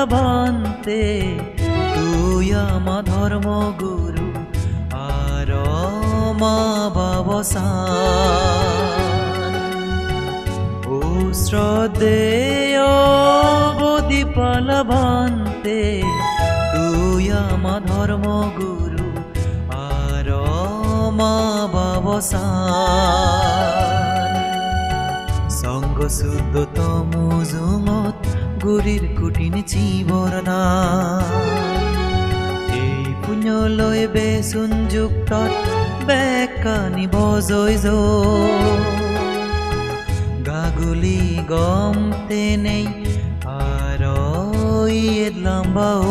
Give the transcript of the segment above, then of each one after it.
ভান্তে তুই আমা ধর্মগুরু আর মা বাবসান ও শ্রদ্ধেয় বদিপাল ভান্তে তুই আমা ধর্মগুরু আর মা বাবসান সঙ্গ শুদ্ধ তমুজুমত গুরির কুটিন চিবরদান এই পুণ্য লয় বেসুন যুক্তত বেকানি বজয় গাগুলি গমতে নেই আর লম্বাও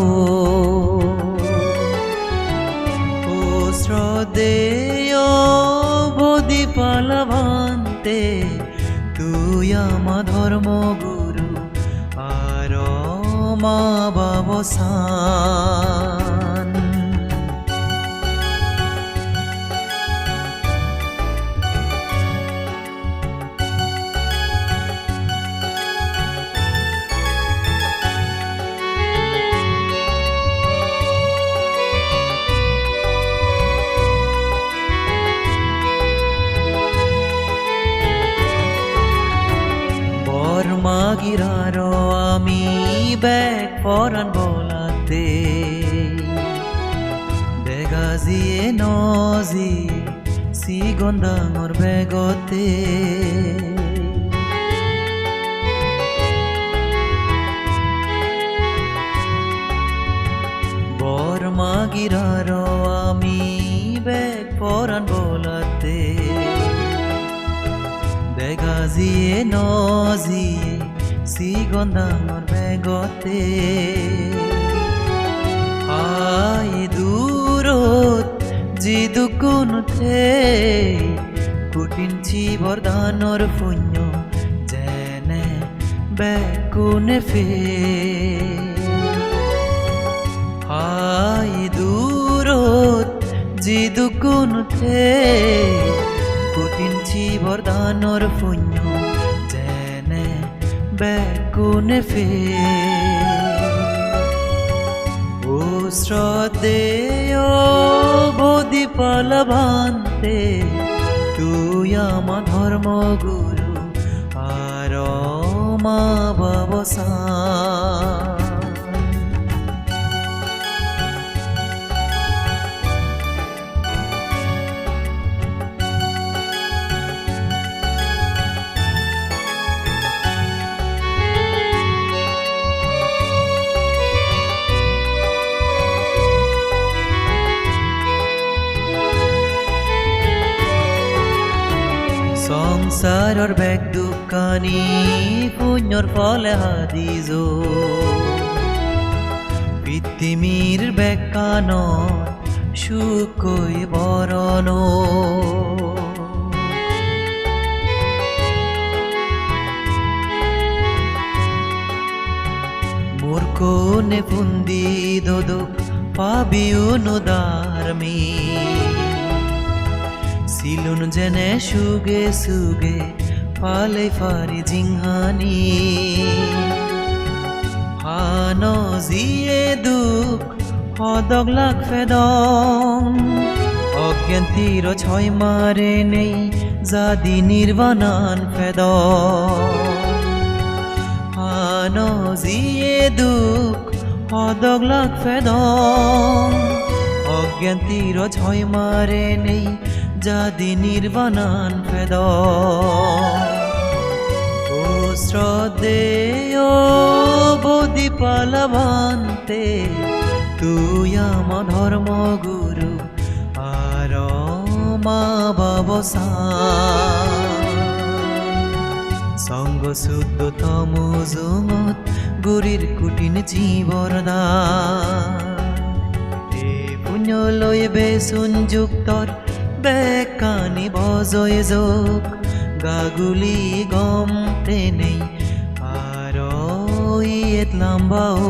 ও শ্রদ্ধেয় বদিপাল ভান্তে তুই আমা ধর্মগুরু আর মা বাবসান মাগিরার আমি ব্যাগ পরান বলাতে বেগাজিয়ে নজি সিগন্ধাঙর বেগতে বর মাগিরার আমি ব্যাগ পরান বলাতে বেগাজিয়ে নজিয়ে সিগন্ধাঙর বেগতে আই দূরত জিদুকুনতে কুটিন চিবরদানর পুণ্য যেনে বেকুনে ফে আই দূরত জিদুকুনতে কুটিন চিবরদানর পুণ্য যেনে বেকুনে ফে ও শ্রদ্ধেয় বদিপাল ভান্তে তুই আমা ধর্মগুরু আর মা বাবসান সংসারর বেগ দুঃখানি পুণ্যর ফলে হাদিজ পৃথিবীর বেগ কান সুখই বরণ মূর্খনে পুন্দি দোদক পাবি অনুদারমি সিলুন জেনে সুগে সুগে পালে ফারি জিংহানি হান জিয়ে দুঃখ হদক লাগ ফেদম অজ্ঞান তীর ছয় মারে নেই জাদি নির্বাণান ফেদম হান জিয়ে দুঃখ হদক লাগ ফেদম অজ্ঞান তীর ছয় মারে নেই জাদি নির্বাণান ফেদ ও শ্রদ্ধেয় বদিপাল ভান্তে তুই আমা ধর্মগুরু আর মা বাবসান সঙ্গ শুদ্ধ তমুজুমত গুরির কুটিন চিবরদান এ পুণ্য লয় বেসুন যুক্তর বেকানি বজয় যোগ গাগুলি গমতে নেই আর লম্বাও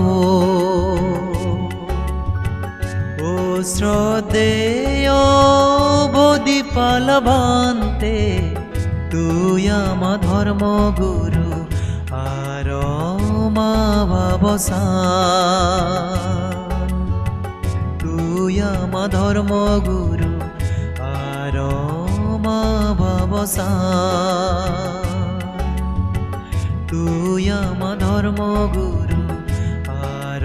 ও শ্রদ্ধেয় বদিপাল ভান্তে তুই আমা ধর্মগুরু আর মা বাবসান তুই আমা ধর্মগুরু আর মা বাবসান তুই আমা ধর্মগুরু আর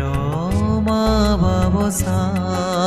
মা বাবসান